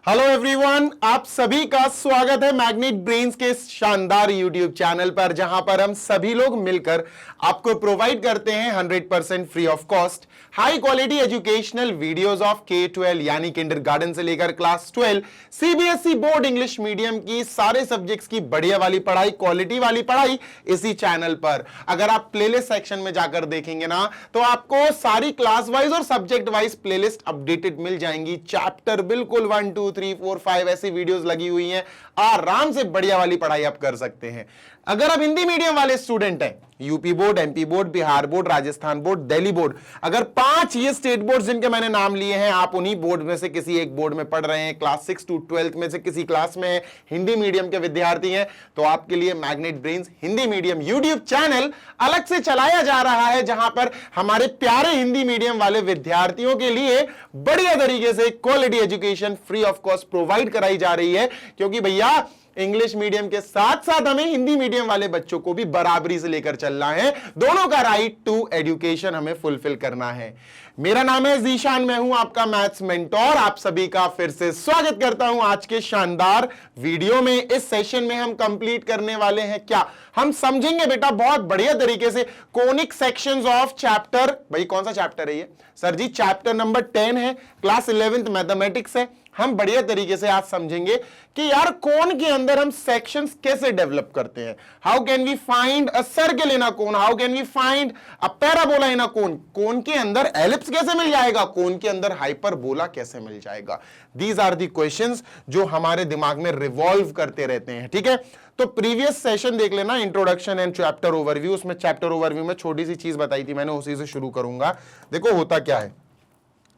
Hello everyone, आप सभी का स्वागत है मैग्नेट ब्रेन्स के शानदार यूट्यूब चैनल पर, जहां पर हम सभी लोग मिलकर आपको प्रोवाइड करते हैं 100% free of cost high quality educational videos of K-12 यानी किंडरगार्टन से लेकर class 12 CBSE board English medium की सारे सब्जेक्ट्स की बढ़िया वाली पढ़ाई, क्वालिटी वाली पढ़ाई इसी चैनल पर। अगर आप प्लेलिस्ट सेक्शन में जाकर देखेंगे ना, तो आपको सारी क्लास वाइज और सब्जेक्ट वाइज प्लेलिस्ट अपडेटेड मिल जाएंगी। चैप्टर बिल्कुल 1 2 3 4 5 ऐसी वीडियोस लगी हुई हैं, आराम से बढ़िया वाली पढ़ाई आप कर सकते हैं। अगर आप हिंदी मीडियम वाले स्टूडेंट हैं, UP board, MP board, Bihar board, Rajasthan board, Delhi board, अगर 5 ये स्टेट बोर्ड जिनके मैंने नाम लिए हैं, आप उन्हीं बोर्ड में से किसी एक बोर्ड में पढ़ रहे हैं, क्लास 6 to 12 में से किसी क्लास में है, हिंदी मीडियम के विद्यार्थी हैं, तो आपके लिए magnet brains Hindi medium YouTube channel अलग से चलाया जा रहा है, जहां पर हमारे प्यारे हिंदी मीडियम वाले विद्यार्थियों के लिए बढ़िया तरीके से quality education free of cost provide कराई जा रही है। क्योंकि भैया इंग्लिश मीडियम के साथ साथ हमें हिंदी मीडियम वाले बच्चों को भी बराबरी से लेकर चलना है। दोनों का राइट टू एजुकेशन हमें फुलफिल करना है। मेरा नाम है जीशान, मैं हूं आपका मैथ्स मेंटोर। आप सभी का फिर से स्वागत करता हूं आज के शानदार वीडियो में। इस सेशन में हम कंप्लीट करने वाले हैं क्या, हम समझेंगे बेटा बहुत बढ़िया तरीके से कोनिक सेक्शंस ऑफ चैप्टर। भाई कौन सा चैप्टर है ये सर जी? चैप्टर नंबर 10 है, क्लास 11th मैथमेटिक्स है। हम बढ़िया तरीके से आज समझेंगे कि यार कोन के अंदर हम सेक्शंस कैसे डेवलप करते हैं। How can we find a circle in a cone, how can we find a parabola in a cone, cone के अंदर एलिप्स कैसे मिल जाएगा, कोन के अंदर हाइपरबोला कैसे मिल जाएगा। दीज आर दी क्वेश्चंस जो हमारे दिमाग में रिवॉल्व करते रहते हैं। ठीक है, तो प्रीवियस सेशन देख लेना, इंट्रोडक्शन एंड चैप्टर ओवरव्यू। उसमें चैप्टर ओवरव्यू में छोटी सी चीज बताई थी मैंने, उसी से शुरू करूंगा। देखो होता क्या है,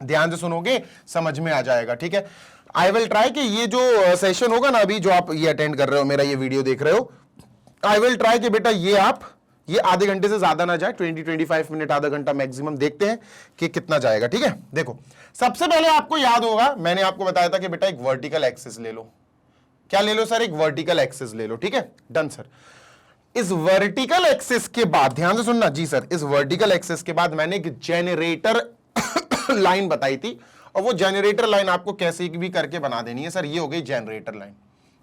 ध्यान से सुनोगे समझ में आ जाएगा। ठीक है, आई विल ट्राई कि ये जो सेशन होगा ना, अभी जो आप ये अटेंड कर रहे हो, मेरा ये वीडियो देख रहे हो, आई विल ट्राई कि बेटा ये आप ये आधे घंटे से ज्यादा ना जाए, 20-25 मिनट, आधा घंटा मैक्सिमम। देखते हैं कि कितना जाएगा। ठीक है, देखो सबसे पहले आपको याद होगा मैंने आपको बताया था कि बेटा एक वर्टिकल एक्सिस ले लो। क्या ले लो सर? एक वर्टिकल एक्सिस ले लो। ठीक है, डन सर। इस वर्टिकल एक्सिस के बाद ध्यान से सुनना जी सर, इस वर्टिकल एक्सिस के बाद मैंने एक जेनरेटर लाइन बताई थी, और वो जनरेटर लाइन आपको कैसे भी करके बना देनी है सर। ये हो गई जनरेटर लाइन।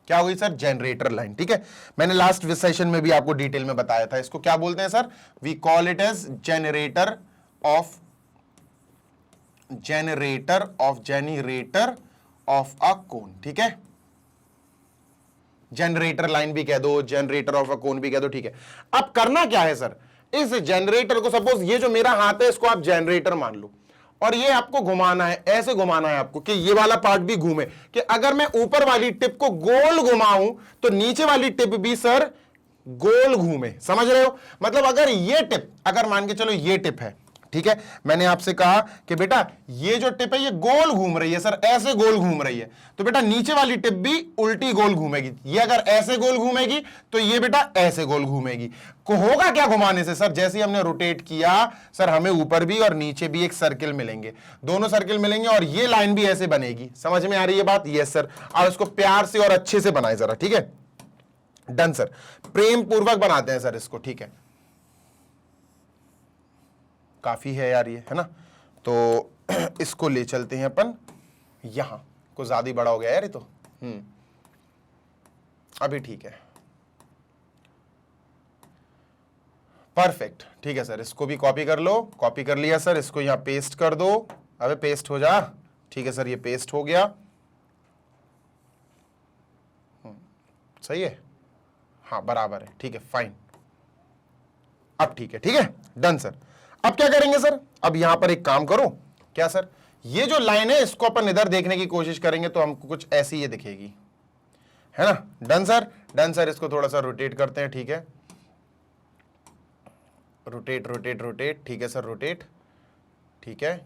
क्या हो गई सर? Generator line. ठीक है, मैंने लास्ट सेशन में भी आपको डिटेल में बताया था। इसको क्या बोलते हैं sir? We call it as generator of a cone. ठीक है, जनरेटर लाइन भी कह दो, जनरेटर ऑफ अ कोन भी कह दो। ठीक है, अब करना क्या है सर? इस जनरेटर को, सपोज ये जो मेरा हाथ है इसको आप जनरेटर मान लो, और ये आपको घुमाना है, ऐसे घुमाना है आपको कि ये वाला पार्ट भी घूमे, कि अगर मैं ऊपर वाली टिप को गोल घुमाऊं तो नीचे वाली टिप भी सर गोल घूमे। समझ रहे हो? मतलब अगर ये टिप, अगर मान के चलो ये टिप है, ठीक है, मैंने आपसे कहा कि बेटा ये जो टिप है ये गोल घूम रही है सर, ऐसे गोल घूम रही है, तो बेटा नीचे वाली टिप भी उल्टी गोल घूमेगी। ये अगर ऐसे गोल घूमेगी तो ये बेटा ऐसे गोल घूमेगी। को होगा क्या घुमाने से सर? जैसे ही हमने रोटेट किया सर, हमें ऊपर भी और नीचे भी एक सर्किल मिलेंगे, दोनों सर्किल मिलेंगे, और ये लाइन भी ऐसे बनेगी। समझ में आ रही है बात? Yes sir. और इसको प्यार से और अच्छे से बनाए जरा। ठीक है, डन सर, प्रेम पूर्वक बनाते हैं सर इसको। ठीक है, काफी है यार ये, है ना? तो इसको ले चलते हैं अपन यहां, को ज्यादा ही बड़ा हो गया यार ये तो। अभी ठीक है, परफेक्ट। ठीक है सर, इसको भी कॉपी कर लो। कॉपी कर लिया सर, इसको यहां पेस्ट कर दो। अबे पेस्ट हो जा। ठीक है सर, ये पेस्ट हो गया। सही है, हाँ बराबर है। ठीक है, फाइन। अब ठीक है, ठीक है, डन सर। अब क्या करेंगे सर? अब यहां पर एक काम करो। क्या सर? ये जो लाइन है इसको अपन इधर देखने की कोशिश करेंगे तो हमको कुछ ऐसी ये दिखेगी, है ना? Done sir, done sir. इसको थोड़ा सा रोटेट करते हैं। ठीक है, रोटेट रोटेट रोटेट। ठीक है सर, रोटेट। ठीक है,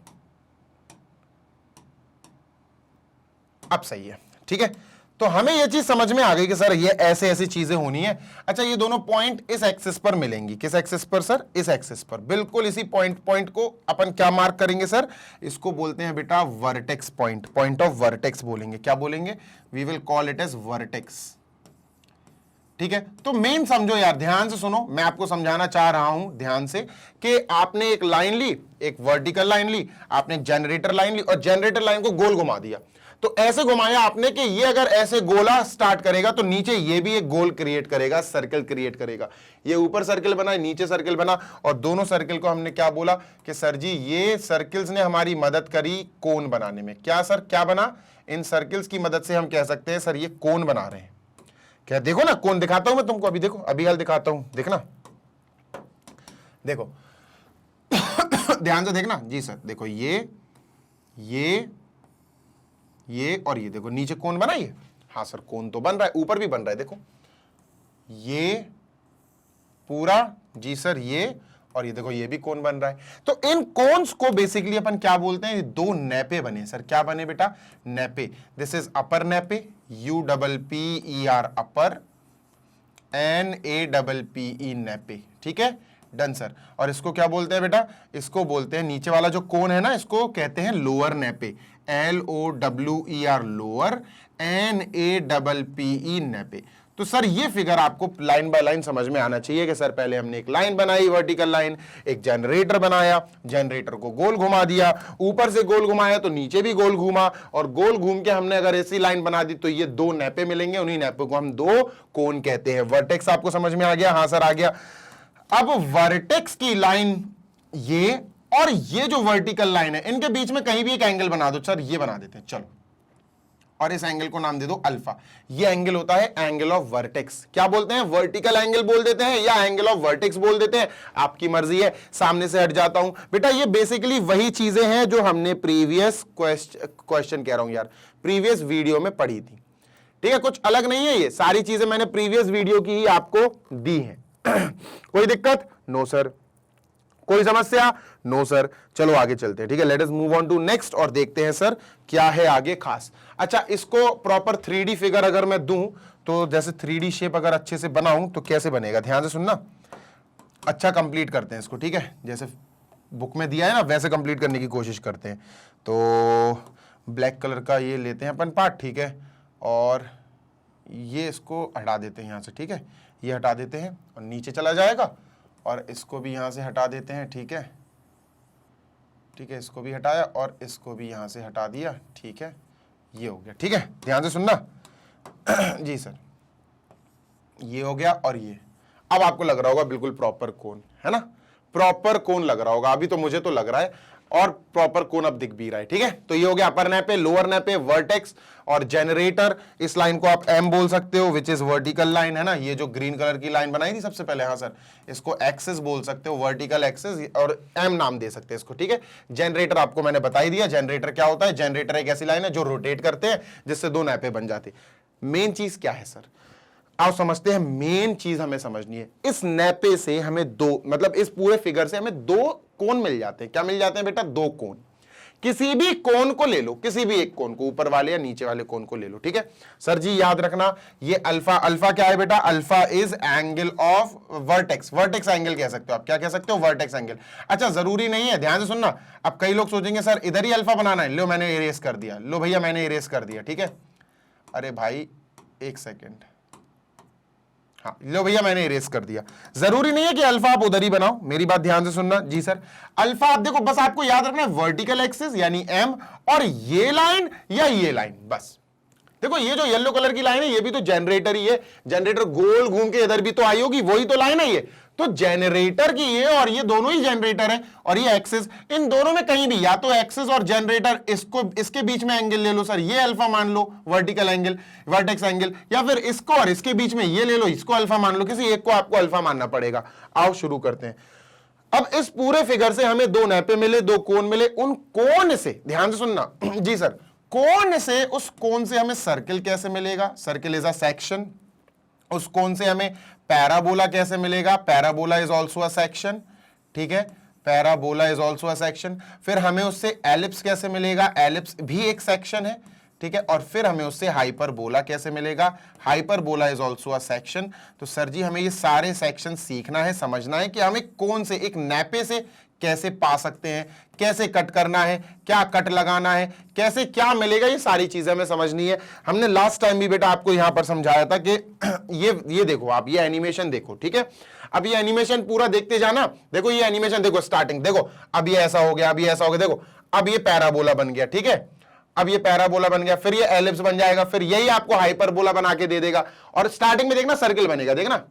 अब सही है। ठीक है, तो हमें यह चीज समझ में आ गई कि सर ये ऐसे ऐसी चीजें होनी है। अच्छा, ये दोनों पॉइंट इस एक्सिस पर मिलेंगी। किस एक्सिस पर सर? इस एक्सिस पर। बिल्कुल इसी पॉइंट को अपन क्या मार्क करेंगे सर? इसको बोलते हैं बेटा vertex point, point of vertex बोलेंगे। क्या बोलेंगे? We will call it as vertex. ठीक है, तो मेन समझो यार, ध्यान से सुनो, मैं आपको समझाना चाह रहा हूं ध्यान से कि आपने एक लाइन ली, एक वर्टिकल लाइन ली, आपने एक जनरेटर लाइन ली, और जनरेटर लाइन को गोल घुमा दिया। तो ऐसे घुमाया आपने कि ये अगर ऐसे गोला स्टार्ट करेगा तो नीचे ये भी एक गोल क्रिएट करेगा, सर्कल क्रिएट करेगा। ये ऊपर सर्कल बना, नीचे सर्कल बना, और दोनों सर्कल को हमने क्या बोला कि सर जी ये सर्कल्स ने हमारी मदद करी कोन बनाने में। क्या सर, क्या बना? इन सर्कल्स की मदद से हम कह सकते हैं सर ये कोन बना रहे हैं। क्या देखो ना, कोन दिखाता हूं मैं तुमको, अभी देखो, अभी हाल दिखाता हूं, देखना, देखो ध्यान से देखना जी सर। देखो ये और ये देखो नीचे कोन बना ये। हाँ सर कोन तो बन रहा है, ऊपर भी बन रहा है, देखो ये पूरा जी सर, ये और ये देखो ये भी कोन बन रहा है। तो इन कोन्स को बेसिकली अपन क्या बोलते हैं? दो नैपे बने सर। क्या बने बेटा? Nappe. This is upper nappe, UPPER upper, NAPPE nappe. ठीक है, डन सर। और इसको क्या बोलते हैं बेटा? इसको बोलते हैं, नीचे वाला जो कोन है ना, इसको कहते हैं लोअर नैपे, LOWER लोअर, NAPPE नैपे। तो सर ये फिगर आपको लाइन बाय लाइन समझ में आना चाहिए कि सर पहले हमने एक लाइन बनाई, वर्टिकल लाइन, एक जनरेटर बनाया, जनरेटर को गोल घुमा दिया, ऊपर से गोल घुमाया तो नीचे भी गोल घूमा, और गोल घूम के हमने अगर ऐसी लाइन बना दी तो ये दो नैपे मिलेंगे, उन्हीं नैपे को हम दो कोन कहते हैं। वर्टेक्स आपको समझ में आ गया? हाँ सर आ गया। अब वर्टेक्स की लाइन ये और ये जो वर्टिकल लाइन है, इनके बीच में कहीं भी एक एंगल बना दो। सर ये बना देते हैं, चलो, और इस एंगल को नाम दे दो अल्फा। ये एंगल होता है एंगल ऑफ वर्टेक्स। क्या बोलते हैं? वर्टिकल एंगल बोल देते हैं या एंगल ऑफ वर्टेक्स बोल देते हैं, आपकी मर्जी है। सामने से हट जाता हूं बेटा, ये बेसिकली वही चीजें हैं जो हमने प्रीवियस क्वेश्चन कह रहा हूं यार, प्रीवियस वीडियो में पढ़ी थी। ठीक है, कुछ अलग नहीं है, ये सारी चीजें मैंने प्रीवियस वीडियो की ही आपको दी है। कोई दिक्कत? No sir. कोई समस्या? No sir. चलो आगे चलते हैं। ठीक है, let us move on to next और देखते हैं सर क्या है आगे खास। अच्छा, इसको प्रॉपर 3D फिगर अगर मैं दूं तो जैसे 3D शेप अगर अच्छे से बनाऊं तो कैसे बनेगा, ध्यान से सुनना। अच्छा कंप्लीट करते हैं इसको, ठीक है, जैसे बुक में दिया है ना वैसे कंप्लीट करने की कोशिश करते हैं। तो ब्लैक कलर का ये लेते हैं अपन पार्ट, ठीक है, और ये इसको हटा देते हैं यहां से। ठीक है, ये हटा देते हैं और नीचे चला जाएगा, और इसको भी यहां से हटा देते हैं। ठीक है, ठीक है, इसको भी हटाया और इसको भी यहां से हटा दिया। ठीक है, ये हो गया। ठीक है, ध्यान से सुनना जी सर, ये हो गया और ये। अब आपको लग रहा होगा बिल्कुल प्रॉपर कोन, है ना, प्रॉपर कोन लग रहा होगा। अभी तो मुझे तो लग रहा है, और प्रॉपर कोन अब दिख भी रहा है। ठीक है, तो ये हो गया अपर नैपे, लोअर नैपे, वर्टेक्स और जनरेटर। इस लाइन को आप एम बोल सकते हो, विच इज वर्टिकल लाइन, है ना। ये जो ग्रीन कलर की लाइन बनाई थी सबसे पहले, हाँ सर, इसको एक्सिस बोल सकते हो, वर्टिकल एक्सिस, और एम नाम दे सकते हैं इसको। ठीक है, जनरेटर आपको मैंने बता ही दिया, जनरेटर क्या होता है। जनरेटर एक ऐसी लाइन है जो रोटेट करते हैं जिससे दो नैपे बन जाते। मेन चीज क्या है सर, आप समझते हैं, मेन चीज हमें समझनी है। इस नैपे से हमें दो, मतलब इस पूरे फिगर से हमें दो कोन मिल जाते हैं। क्या मिल जाते हैं बेटा? दो कोन। किसी भी कोन को ले लो, किसी भी एक कोन को, ऊपर वाले या नीचे वाले कोन को ले लो। ठीक है सर जी, याद रखना ये अल्फा, अल्फा क्या है बेटा? Alpha is angle of vertex. Vertex angle कह सकते हो आप, क्या कह सकते हो? Vertex angle. अच्छा, जरूरी नहीं है, ध्यान से सुनना। अब कई लोग सोचेंगे सर इधर ही अल्फा बनाना है, लो मैंने इरेज कर दिया, लो भैया मैंने इरेज कर दिया। ठीक है, अरे भाई एक सेकेंड, हाँ लो भैया मैंने इरेज कर दिया। जरूरी नहीं है कि अल्फा आप उधर ही बनाओ, मेरी बात ध्यान से सुनना जी सर। अल्फा आप देखो, बस आपको याद रखना है वर्टिकल एक्सिस यानी एम, और ये लाइन या ये लाइन, बस। देखो ये जो येलो कलर की लाइन है ये भी तो जनरेटर ही है। जनरेटर गोल घूम के इधर भी तो आई होगी, वही तो लाइन है ये। तो जनरेटर की ये और ये दोनों ही जनरेटर है, और ये एक्सिस, इन दोनों में कहीं भी या तो एक्सिस और जनरेटर, इसको इसके बीच में एंगल ले लो सर, ये अल्फा मान लो, वर्टिकल एंगल, वर्टेक्स एंगल, या फिर इसको और इसके बीच में ये ले लो, इसको अल्फा मान लो। किसी एक को आपको अल्फा मानना पड़ेगा। आओ शुरू करते हैं। अब इस पूरे फिगर से हमें दो नैपे मिले, दो कोन मिले। उन कोन से, ध्यान से सुनना जी सर, कोन से, उस कोन से हमें सर्किल कैसे मिलेगा? Circle is a section. उस कोन से हमें पैराबोला कैसे मिलेगा? Parabola is also a section. ठीक है, parabola is also a section. फिर हमें उससे एलिप्स कैसे मिलेगा? एलिप्स भी एक सेक्शन है। ठीक है, और फिर हमें उससे हाइपरबोला कैसे मिलेगा? Hyperbola is also a section. तो सर जी हमें ये सारे सेक्शन सीखना है, समझना है कि हमें कौन से एक नैपे से कैसे पा सकते हैं, कैसे कट करना है, क्या कट लगाना है, कैसे क्या मिलेगा, ये सारी चीजें हमें समझनी है। हमने लास्ट टाइम भी बेटा आपको यहां पर समझाया था कि ये देखो आप, ये एनिमेशन देखो। ठीक है, अब ये एनिमेशन पूरा देखते जाना। देखो ये एनिमेशन देखो, स्टार्टिंग देखो, अब ये ऐसा हो गया, अब ये ऐसा हो गया, देखो अब ये पैराबोला बन गया। ठीक है, अब ये पैराबोला बन गया, फिर ये एलिप्स बन जाएगा, फिर यही आपको हाइपरबोला बना के दे देगा, और स्टार्टिंग में देखना सर्किल बनेगा, देखना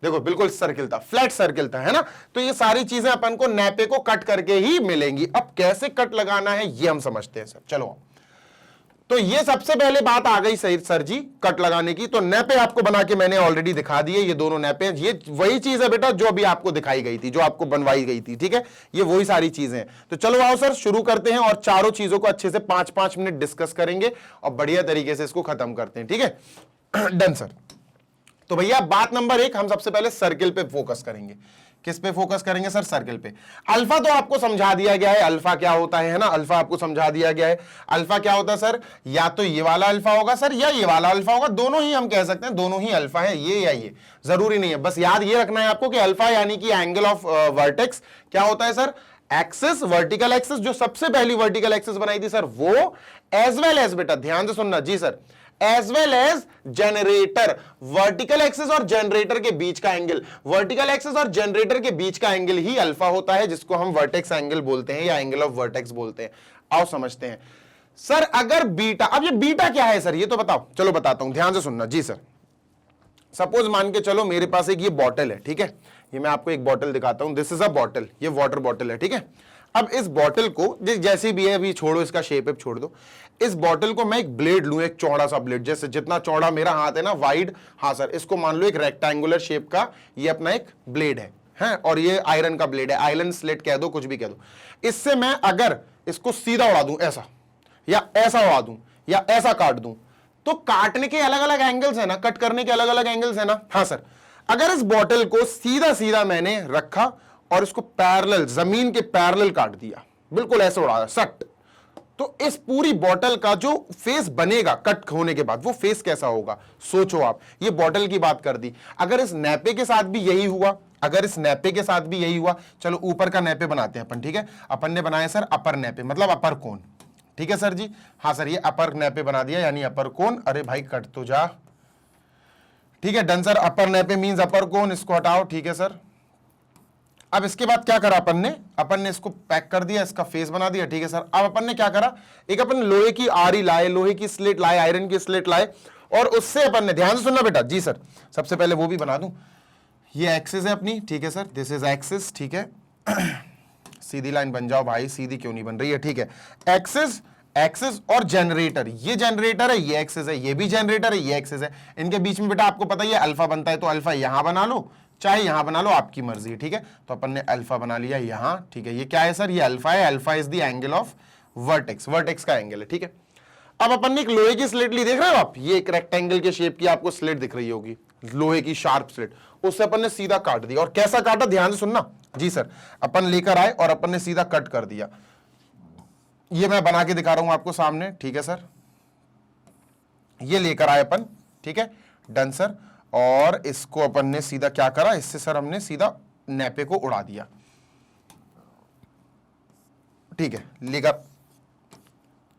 देखो बिल्कुल सर्किल था, फ्लैट सर्किल था, है ना। तो ये सारी चीजें अपन को नैपे को कट करके ही मिलेंगी। अब कैसे कट लगाना है ये हम समझते हैं सर। चलो, तो ये सबसे पहले बात आ गई सही सर जी कट लगाने की। तो नैपे आपको बना के मैंने ऑलरेडी दिखा दिए, ये दोनों नैपे, ये वही चीज है बेटा जो अभी आपको दिखाई गई थी, जो आपको बनवाई गई थी, ठीक है, ये वही सारी चीजें हैं। तो चलो आओ सर शुरू करते हैं और चारों चीजों को अच्छे से 5-5 मिनट डिस्कस करेंगे और बढ़िया तरीके से इसको खत्म करते हैं, ठीक है। Done sir. तो भैया बात नंबर 1, हम सबसे पहले सर्किल पे फोकस करेंगे। किस पे फोकस करेंगे सर? सर्किल पे। अल्फा तो आपको समझा दिया गया है, अल्फा क्या होता है ना, अल्फा आपको समझा दिया गया है। अल्फा क्या होता है सर? या तो ये वाला अल्फा होगा सर, या ये वाला अल्फा होगा, दोनों ही हम कह सकते हैं, दोनों ही अल्फा है, ये या ये, जरूरी नहीं है। बस याद ये रखना है आपको कि अल्फा यानी कि एंगल ऑफ वर्टेक्स क्या होता है सर? एक्सिस, वर्टिकल एक्सिस, जो सबसे पहली वर्टिकल एक्सिस बनाई थी सर वो, एज वेल एज, बेटा ध्यान से सुनना जी sir, as well as generator. Vertical axis और जनरेटर के बीच का एंगल, वर्टिकल एक्सिस और जनरेटर के बीच का एंगल ही अल्फा होता है, जिसको हम वर्टेक्स एंगल बोलते हैं या एंगल ऑफ वर्टेक्स बोलते हैं। आओ समझते हैं सर। अगर बीटा, अब ये बीटा क्या है सर ये तो बताओ। चलो बताता हूं, ध्यान से सुनना जी सर। सपोज मान के चलो मेरे पास एक ये बॉटल है, ठीक है, ये मैं आपको एक बॉटल दिखाता हूं, दिस इज अ बॉटल, ये वाटर बॉटल है, ठीक है। अब इस बॉटल को जैसी भी है, अभी छोड़ो इसका शेप छोड़ दो, इस बॉटल को मैं एक ब्लेड लूं, एक चौड़ा सा ब्लेड, जैसे जितना चौड़ा मेरा हाथ है ना, वाइड, हाँ सर, इसको मान लो एक रेक्टेंगुलर शेप का ये अपना एक ब्लेड है, और ये आयरन का ब्लेड है, आयरन स्लेट कह दो, कुछ भी कह दो। इससे मैं अगर इसको सीधा उड़ा दूं ऐसा, या ऐसा उड़ा दूं, या ऐसा काट दूं, तो काटने के अलग अलग एंगल्स है ना, कट करने के अलग अलग एंगल्स है ना। हाँ सर, अगर इस बॉटल को सीधा सीधा मैंने रखा और इसको पैरेलल, जमीन के पैरेलल काट दिया, बिल्कुल ऐसे उड़ाया सट, तो इस पूरी बॉटल का जो फेस बनेगा कट होने के बाद, वो फेस कैसा होगा सोचो आप। ये बॉटल की बात कर दी। अगर इस नैपे के साथ भी यही हुआ, अगर इस नैपे के साथ भी यही हुआ, चलो ऊपर का नैपे बनाते हैं अपन, ठीक है। अपन ने बनाया सर अपर नैपे, मतलब अपर कोन, ठीक है सर जी। हाँ सर, ये अपर नैपे बना दिया, यानी अपर कोन। अरे भाई कट तो जा, ठीक है, डन सर। अपर नैपे मींस अपर कोन, इसको हटाओ, ठीक है सर। अब इसके बाद क्या करा अपन ने इसको पैक कर दिया, इसका फेस बना दिया, ठीक है सर। अब अपन ने क्या करा, एक अपन लोहे की आरी लाए, लोहे की स्लेट लाए, आयरन की स्लेट लाए, और उससे अपन ने, ध्यान से सुनना बेटा जी सर, सबसे पहले वो भी बना दूं। ये एक्सिस है अपनी, ठीक है सर, दिस इज एक्सिस, ठीक है। सीधी लाइन बन जाओ भाई, सीधी क्यों नहीं बन रही है, ठीक है। एक्सिस, एक्सिस और जनरेटर, ये जनरेटर है, ये एक्सिस है, ये भी जनरेटर है, ये एक्सिस है। इनके बीच में बेटा आपको पता ही है अल्फा बनता है, तो अल्फा यहां बना लो, चाहे यहां बना लो, आपकी मर्जी है, ठीक है। तो अपन ने अल्फा बना लिया यहां, ठीक है। ये क्या है सर? ये अल्फा है, alpha is the angle of vertex, vertex का एंगल है, ठीक है। अब अपन ने एक लोहे की स्लेट ली, देख रहे हो आप, ये एक रेक्टेंगल के शेप की आपको स्लेट दिख रही होगी, लोहे की शार्प स्लेट, उससे अपन ने सीधा काट दिया। और कैसा काटा, ध्यान से सुनना जी सर। अपन लेकर आए और अपन ने सीधा कट कर दिया। ये मैं बना के दिखा रहा हूं आपको सामने, ठीक है सर। ये लेकर आए अपन, ठीक है, डन सर। और इसको अपन ने सीधा क्या करा, इससे सर हमने सीधा नैपे को उड़ा दिया, ठीक है। लेकर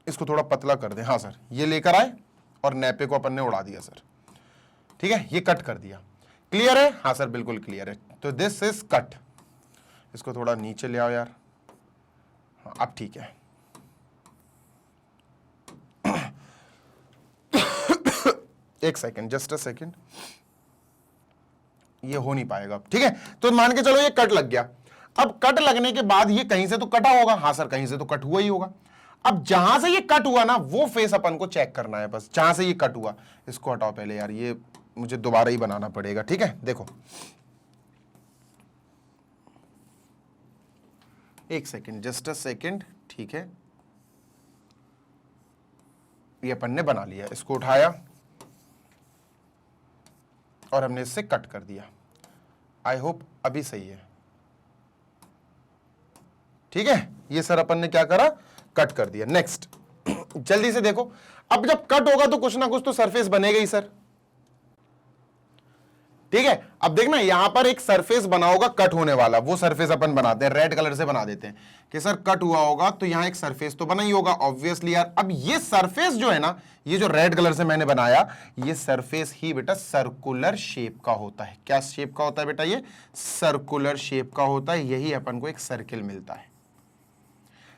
इसको थोड़ा पतला कर दे, हाँ सर, ये लेकर आए और नैपे को अपन ने उड़ा दिया सर, ठीक है। ये कट कर दिया, क्लियर है? हाँ सर बिल्कुल क्लियर है। तो दिस इज कट। इसको थोड़ा नीचे ले आओ यार, हाँ अब ठीक है। एक सेकेंड, जस्ट अ सेकेंड, ये हो नहीं पाएगा, ठीक है। तो मान के चलो ये कट लग गया। अब कट लगने के बाद ये कहीं से तो कटा होगा, हाँ सर कहीं से तो कट हुआ ही होगा। अब जहां से ये कट हुआ ना, वो फेस अपन को चेक करना है बस, जहां से ये कट हुआ। इसको हटाओ पहले यार, ये मुझे दोबारा ही बनाना पड़ेगा, ठीक है। देखो एक सेकेंड, जस्ट अ सेकेंड, ठीक है। ये अपन ने बना लिया, इसको उठाया और हमने इससे कट कर दिया। आई होप अभी सही है, ठीक है। ये सर अपन ने क्या करा, कट कर दिया। नेक्स्ट जल्दी से देखो, अब जब कट होगा तो कुछ ना कुछ तो सरफेस बनेगा ही सर, ठीक है। अब देखना यहां पर एक सरफेस बना होगा कट होने वाला, वो सरफेस अपन बनाते हैं, रेड कलर से बना देते हैं कि सर कट हुआ होगा तो यहां एक सरफेस तो बना ही होगा ऑब्वियसली यार। अब ये सरफेस जो है ना, ये जो रेड कलर से मैंने बनाया, ये सरफेस ही बेटा सर्कुलर शेप का होता है। क्या शेप का होता है बेटा? ये सर्कुलर शेप का होता है, यही अपन को एक सर्किल मिलता है।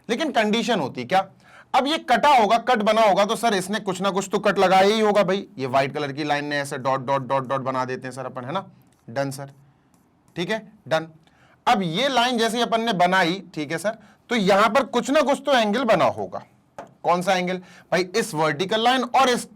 लेकिन कंडीशन होती क्या, अब ये कटा होगा, कट बना होगा, तो सर इसने कुछ ना कुछ तो कट लगाया ही होगा भाई। ये व्हाइट कलर की लाइन ने ऐसे डॉट डॉट डॉट डॉट बना देते हैं सर अपन, है ना। डन सर, ठीक है, डन। अब ये लाइन जैसे अपन ने बनाई, ठीक है सर, तो यहां पर कुछ ना कुछ तो एंगल बना होगा। कौन सा एंगल भाई? इस वर्टिकल लाइन और इस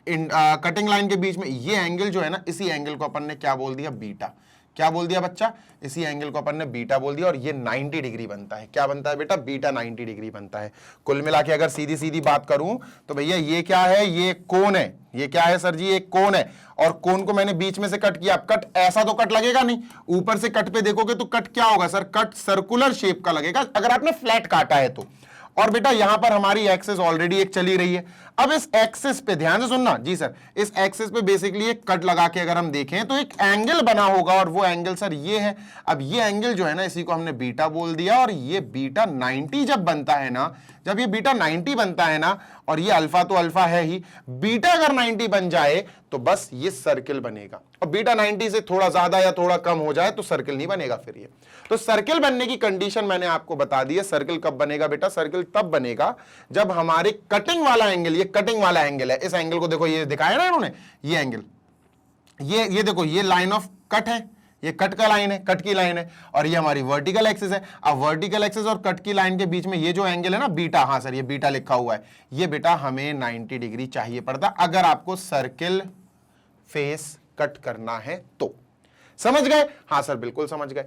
कटिंग लाइन के बीच में ये एंगल जो है ना, इसी एंगल को अपन ने क्या बोल दिया? बीटा। क्या बोल दिया बच्चा? इसी एंगल को अपन ने बीटा बोल दिया, और ये 90 डिग्री बनता है। क्या बनता है बेटा? बीटा 90 डिग्री बनता है। कुल मिला के अगर सीधी सीधी बात करूं तो भैया ये क्या है? ये कोण है। ये क्या है सर जी? एक कोण है, और कोण को मैंने बीच में से कट किया। कट ऐसा तो कट लगेगा नहीं, ऊपर से कट पे देखोगे तो कट क्या होगा सर? कट सर्कुलर शेप का लगेगा अगर आपने फ्लैट काटा है तो। और बेटा यहां पर हमारी एक्सिस ऑलरेडी एक चली रही है। अब इस एक्सिस पे ध्यान से सुनना जी सर, इस एक्सिस पे बेसिकली एक कट लगा के अगर हम देखें तो एक एंगल बना होगा, और वो एंगल सर ये है। अब ये एंगल जो है ना, इसी को हमने बीटा बोल दिया, और ये बीटा 90 जब बनता है ना, जब ये बीटा 90 बनता है ना, और ये अल्फा तो अल्फा है ही, बीटा अगर 90 बन जाए तो बस ये सर्किल बनेगा। और बीटा 90 से थोड़ा ज्यादा या थोड़ा कम हो जाए तो सर्किल नहीं बनेगा फिर ये। तो सर्किल बनने की कंडीशन मैंने आपको बता दी है। सर्किल कब बनेगा बेटा? सर्किल तब बनेगा जब हमारे कटिंग वाला एंगल, ये कटिंग वाला एंगल है, इस एंगल को देखो, ये दिखाया ना इन्होंने, ये एंगल, ये देखो, ये लाइन ऑफ कट है, ये कट का लाइन है, कट की लाइन है, और ये हमारी वर्टिकल एक्सिस है। अब वर्टिकल एक्सिस और कट की लाइन के बीच में ये जो एंगल है ना बीटा, हाँ सर ये बीटा लिखा हुआ है, ये बेटा हमें 90 डिग्री चाहिए पड़ता अगर आपको सर्किल फेस कट करना है तो। समझ गए? हाँ सर बिल्कुल समझ गए।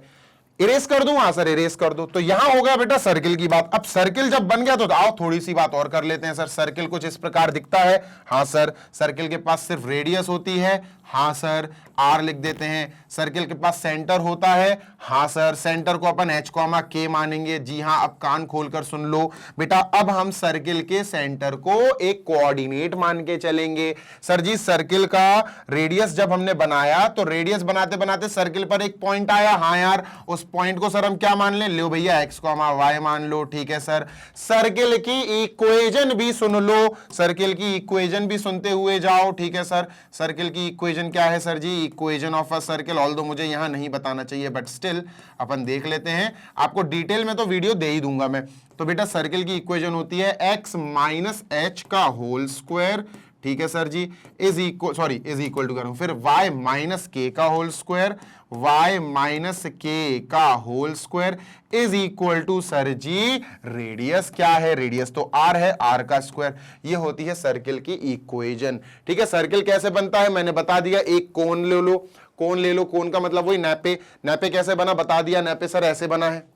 इरेज कर दूं? हाँ सर इरेज कर दो। तो यहां हो गया बेटा सर्किल की बात। अब सर्किल जब बन गया तो आओ थोड़ी सी बात और कर लेते हैं सर। सर्किल कुछ इस प्रकार दिखता है। हाँ सर, सर्किल के पास सिर्फ रेडियस होती है। हाँ सर, आर लिख देते हैं। सर्किल के पास सेंटर होता है। हाँ सर, सेंटर को अपन एच कॉमा के मानेंगे। जी हाँ, अब कान खोलकर सुन लो बेटा, अब हम सर्किल के सेंटर को एक कोऑर्डिनेट मान के चलेंगे। सर जी सर्किल का रेडियस जब हमने बनाया तो रेडियस बनाते बनाते सर्किल पर एक पॉइंट आया। हाँ यार, उस पॉइंट को सर हम क्या मान लें? लो भैया एक्स कॉमा वाई मान लो। ठीक है सर, सर्किल की इक्वेशन भी सुन लो, सर्किल की इक्वेशन भी सुनते हुए जाओ। ठीक है सर, सर्किल की इक्वेशन क्या है sir ji? Equation of a circle, although मुझे यहां नहीं बताना चाहिए बट स्टिल अपन देख लेते हैं। आपको डिटेल में तो वीडियो दे ही दूंगा मैं। तो बेटा सर्किल की इक्वेशन होती है x माइनस एच का होल स्क्वायर, ठीक है sir ji, is equal to करूं फिर y माइनस के का whole square, y minus k का whole square is equal to sir ji radius क्या है? रेडियस तो r है, r का स्क्वायर। ये होती है सर्किल की इक्वेशन। ठीक है, सर्किल कैसे बनता है मैंने बता दिया। एक कोन ले लो, कोन ले लो, कोन का मतलब वही नैपे। नैपे कैसे बना बता दिया, नैपे सर ऐसे बना है।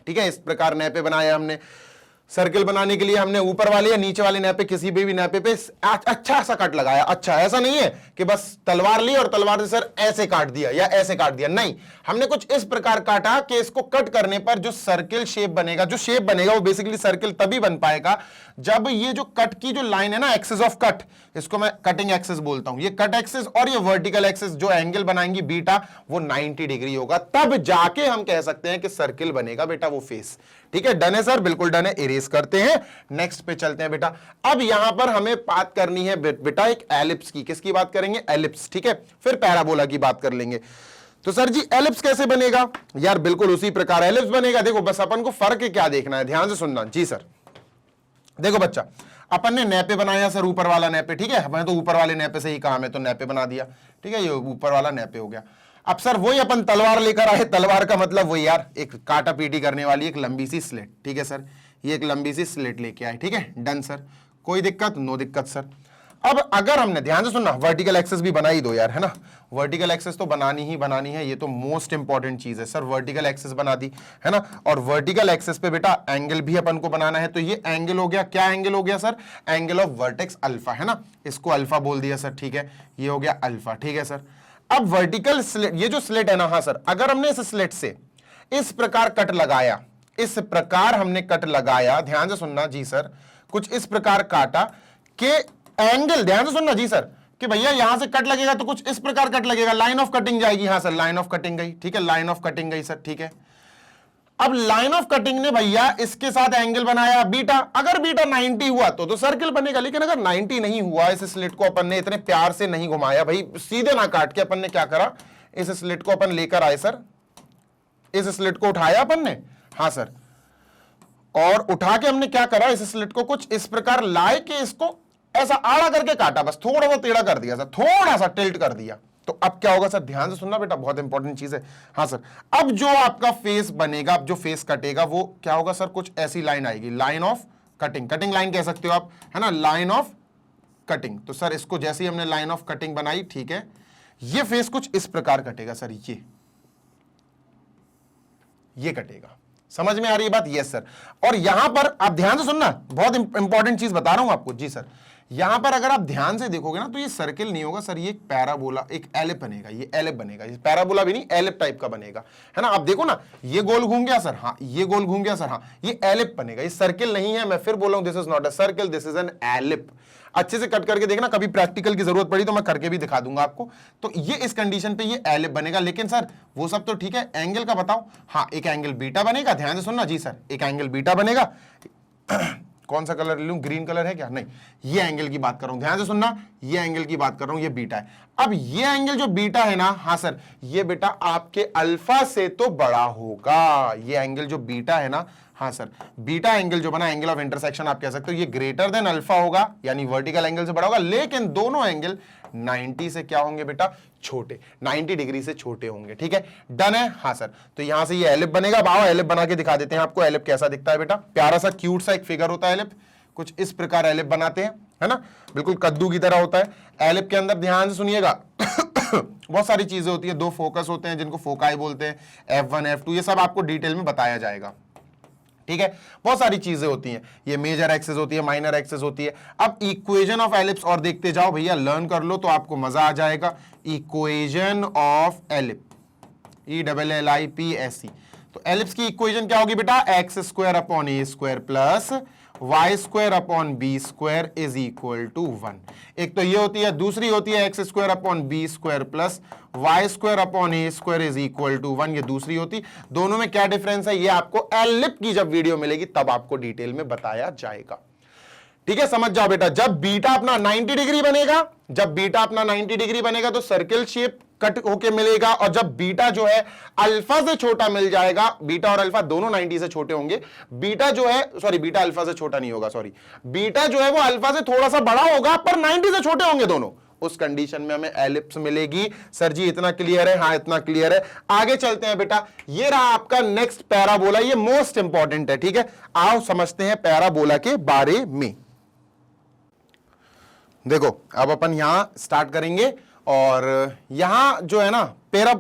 ठीक है, इस प्रकार नैपे बनाया हमने। सर्किल बनाने के लिए हमने ऊपर वाले या नीचे वाले नैपे, किसी भी नैपे पे अच्छा सा कट लगाया। अच्छा, ऐसा नहीं है कि बस तलवार ली और तलवार से सर ऐसे काट दिया या ऐसे काट दिया, नहीं, हमने कुछ इस प्रकार काटा कि इसको कट करने पर जो सर्किल शेप बनेगा, जो शेप बनेगा वो बेसिकली सर्किल तभी बन पाएगा जब ये जो कट की जो लाइन है ना, एक्सिस ऑफ कट, इसको मैं कटिंग एक्सिस बोलता हूं, ये कट एक्सिस और ये वर्टिकल एक्सिस जो एंगल बनाएंगी बीटा, वो 90 डिग्री होगा, तब जाके हम कह सकते हैं कि सर्किल बनेगा बेटा वो फेस। ठीक है, डन है सर, बिल्कुल डन है। इरेज करते हैं, नेक्स्ट पे चलते हैं बेटा। अब यहां पर हमें बात करनी है बेटा एक एलिप्स की। किसकी बात करेंगे? एलिप्स। ठीक है, फिर पैराबोला की बात कर लेंगे। तो सर जी एलिप्स कैसे बनेगा? यार बिल्कुल उसी प्रकार एलिप्स बनेगा। देखो बस अपन को फर्क क्या देखना है, ध्यान से सुनना। जी सर, देखो बच्चा, अपन ने नैपे बनाया सर, ऊपर वाला नैपे। ठीक है, मैंने तो ऊपर वाले नैपे से ही काम है तो नैपे बना दिया। ठीक है, ये ऊपर वाला नैपे हो गया। अब सर वही अपन तलवार लेकर आए। तलवार का मतलब वही यार, एक काटा पीटी करने वाली एक लंबी सी स्लेट। ठीक है सर, ये एक लंबी सी स्लेट लेके आए। ठीक है, डन सर, कोई दिक्कत? नो दिक्कत सर। अब अगर हमने, ध्यान से सुनना, वर्टिकल एक्सिस भी बना ही दो यार, है ना। वर्टिकल एक्सिस तो बनानी ही बनानी है, ये तो मोस्ट इंपॉर्टेंट चीज है सर। वर्टिकल एक्सिस बना दी, है ना। और वर्टिकल एक्सिस पे बेटा एंगल भी अपन को बनाना है। तो ये एंगल हो गया, क्या एंगल हो गया sir? Angle of vertex alpha, है ना। इसको अल्फा बोल दिया सर। ठीक है, ये हो गया अल्फा। ठीक है सर, अब वर्टिकल स्लिट, ये जो स्लिट है ना, हाँ सर, अगर हमने इस स्लिट से इस प्रकार कट लगाया, इस प्रकार हमने कट लगाया, ध्यान से सुनना जी सर, कुछ इस प्रकार काटा कि एंगल, ध्यान से सुनना जी सर, कि भैया यहां से कट लगेगा तो कुछ इस प्रकार कट लगेगा, लाइन ऑफ कटिंग जाएगी। हाँ सर, लाइन ऑफ कटिंग गई। ठीक है, लाइन ऑफ कटिंग गई सर। ठीक है, अब लाइन ऑफ कटिंग ने भैया इसके साथ एंगल बनाया बीटा। अगर बीटा 90 हुआ तो सर्किल बनेगा, लेकिन अगर 90 नहीं हुआ, इस स्लिट को अपन ने इतने प्यार से नहीं घुमाया भाई, सीधे ना काट के अपन ने क्या करा, इस स्लिट को अपन लेकर आए सर, इस स्लिट को उठाया अपन ने। हाँ सर, और उठा के हमने क्या करा, इस स्लिट को कुछ इस प्रकार लाए कि इसको ऐसा आड़ा करके काटा, बस थोड़ा सा टेढ़ा कर दिया सर, थोड़ा सा टिल्ट कर दिया। तो अब क्या होगा सर, ध्यान से सुनना बेटा, बहुत इंपॉर्टेंट चीज है। हाँ सर, अब जो आपका फेस बनेगा, अब जो फेस कटेगा वो क्या होगा सर, कुछ ऐसी लाइन आएगी, line of cutting, cutting line कह सकते हो आप, है ना, लाइन ऑफ कटिंग। तो सर इसको जैसे ही हमने लाइन ऑफ कटिंग बनाई, ठीक है, ये फेस कुछ इस प्रकार कटेगा सर, ये कटेगा। समझ में आ रही है बात? Yes sir. और यहां पर आप ध्यान से सुनना, बहुत इंपॉर्टेंट चीज बता रहा हूं आपको। जी सर, यहां पर अगर आप ध्यान से देखोगे ना तो ये सर्किल नहीं होगा सर, ये एक पैराबोला, एक एलिप बनेगा, ये एलिप बनेगा, ये पैराबोला भी नहीं, एलिप टाइप का बनेगा, है ना। आप देखो ना, ये गोल घूम गया सर, हाँ, ये गोल घूम गया सर, हाँ, ये एलिप बनेगा, ये सर्किल नहीं है। मैं फिर बोल रहा हूं, this is not a circle, this is an ellipse. अच्छे से कट करके देखना, कभी प्रैक्टिकल की जरूरत पड़ी तो मैं करके भी दिखा दूंगा आपको। तो ये इस कंडीशन पे ये एलिप बनेगा। लेकिन सर वो सब तो ठीक है, एंगल का बताओ। हाँ, एक एंगल बीटा बनेगा, ध्यान से सुनना। जी सर, एक एंगल बीटा बनेगा। कौन सा कलर लूं, ग्रीन कलर है क्या? नहीं, ये एंगल की बात कर रहा हूं, ध्यान से सुनना, ये एंगल की बात कर रहा हूं, ये बीटा है। अब ये एंगल जो बीटा है ना, हाँ सर, ये बेटा आपके अल्फा से तो बड़ा होगा। ये एंगल जो बीटा है ना, हाँ सर, बीटा एंगल जो बना, एंगल ऑफ इंटरसेक्शन आप कह सकते हो, ये ग्रेटर देन अल्फा होगा, यानी वर्टिकल एंगल से बड़ा होगा। लेकिन दोनों एंगल 90 से क्या होंगे बेटा, छोटे, 90 डिग्री से छोटे होंगे। ठीक है, डन है? हाँ सर। तो यहां से ये एलिप बनेगा। अब आओ एलिप बना के दिखा देते हैं आपको, एलिप कैसा दिखता है बेटा। प्यारा सा क्यूट सा एक फिगर होता है एलिप, कुछ इस प्रकार एलिप बनाते हैं, है ना, बिल्कुल कद्दू की तरह होता है। एलिप के अंदर ध्यान से सुनिएगा बहुत सारी चीजें होती है, दो फोकस होते हैं जिनको फोकाई बोलते हैं, F1 F2, ये सब आपको डिटेल में बताया जाएगा। ठीक है, बहुत सारी चीजें होती हैं, ये मेजर एक्सिस होती है, माइनर एक्सिस होती है। अब इक्वेशन ऑफ एलिप्स और देखते जाओ भैया, लर्न कर लो तो आपको मजा आ जाएगा। Equation of ellipse, ELLIPS। तो एलिप्स की इक्वेशन क्या होगी बेटा, x square upon a square plus y square upon b square is equal to 1। एक तो ये होती है, दूसरी होती है x square upon b square plus y square upon a square is equal to 1, ये दूसरी होती। दोनों में क्या डिफरेंस है, ये आपको एलिप की जब वीडियो मिलेगी तब आपको डिटेल में बताया जाएगा। ठीक है, समझ जाओ बेटा। जब बीटा अपना 90 डिग्री बनेगा, जब बीटा अपना 90 डिग्री बनेगा तो सर्किल शेप कट होके मिलेगा। और जब बीटा जो है अल्फा से छोटा मिल जाएगा, बीटा और अल्फा दोनों 90 से छोटे होंगे, बीटा जो है, सॉरी, बीटा अल्फा से छोटा नहीं होगा, सॉरी, बीटा जो है वो अल्फा से थोड़ा सा बड़ा होगा पर 90 से छोटे होंगे दोनों। उस कंडीशन में हमें एलिप्स मिलेगी। सर जी इतना क्लियर है? हाँ, इतना क्लियर है। आगे चलते हैं बेटा, ये रहा आपका नेक्स्ट पैराबोला, ये मोस्ट इंपॉर्टेंट है। ठीक है, आओ समझते हैं पैराबोला के बारे में। देखो, अब अपन यहां स्टार्ट करेंगे और यहां जो है ना, पेरा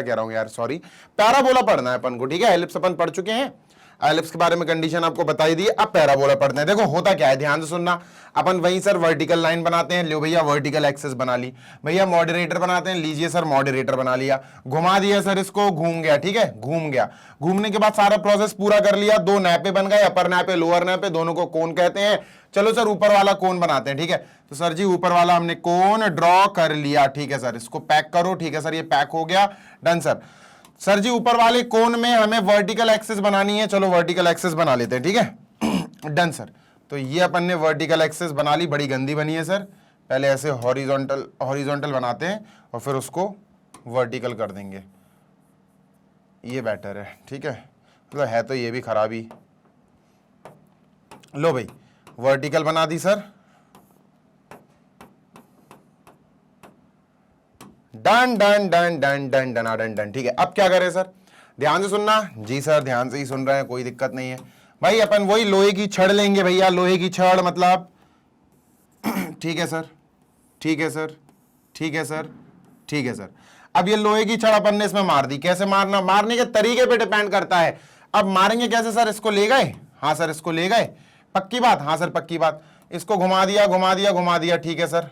कह रहा हूं यार, सॉरी, पैराबोला पढ़ना है अपन को। ठीक है, एलिप्स अपन पढ़ चुके हैं, एलिप्स के बारे में कंडीशन आपको बताई दी है। अब पैराबोला पढ़ते हैं। देखो होता क्या है, ध्यान से सुनना। अपन वहीं सर वर्टिकल लाइन बनाते हैं, लो भैया वर्टिकल एक्सिस बना ली, भैया मॉडरेटर बनाते हैं, लीजिए सर मॉडरेटर बना लिया, घुमा दिया सर इसको, घूम गया। ठीक है, घूम गया, घूमने के बाद सारा प्रोसेस पूरा कर लिया, दो नैपे बन गए, अपर नैपे लोअर नैपे, दोनों को कोन कहते हैं। चलो सर ऊपर वाला कोन बनाते हैं। ठीक है, तो सर जी ऊपर वाला हमने कोन ड्रॉ कर लिया। ठीक है सर, इसको पैक करो। ठीक है सर, ये पैक हो गया, डन सर। सर जी ऊपर वाले कोन में हमें वर्टिकल एक्सिस बनानी है, चलो वर्टिकल एक्सिस बना लेते हैं। ठीक है डन सर। तो ये अपन ने वर्टिकल एक्सिस बना ली, बड़ी गंदी बनी है सर। पहले ऐसे हॉरिजॉन्टल बनाते हैं और फिर उसको वर्टिकल कर देंगे, ये बेटर है। ठीक है, मतलब है तो ये भी खराबी। लो भाई वर्टिकल बना दी sir, done done done done done done done done. ठीक है, अब क्या करें सर, ध्यान से सुनना। जी सर ध्यान से ही सुन रहे हैं, कोई दिक्कत नहीं है भाई। अपन वही लोहे की छड़ लेंगे भैया, लोहे की छड़ मतलब ठीक है सर, ठीक है सर, ठीक है सर, ठीक है सर। अब ये लोहे की छड़ अपन ने इसमें मार दी। कैसे मारना, मारने के तरीके पे डिपेंड करता है। अब मारेंगे कैसे सर, इसको ले गए, हाँ सर इसको ले गए, पक्की बात, हाँ सर पक्की बात। इसको घुमा दिया घुमा दिया घुमा दिया। ठीक है सर,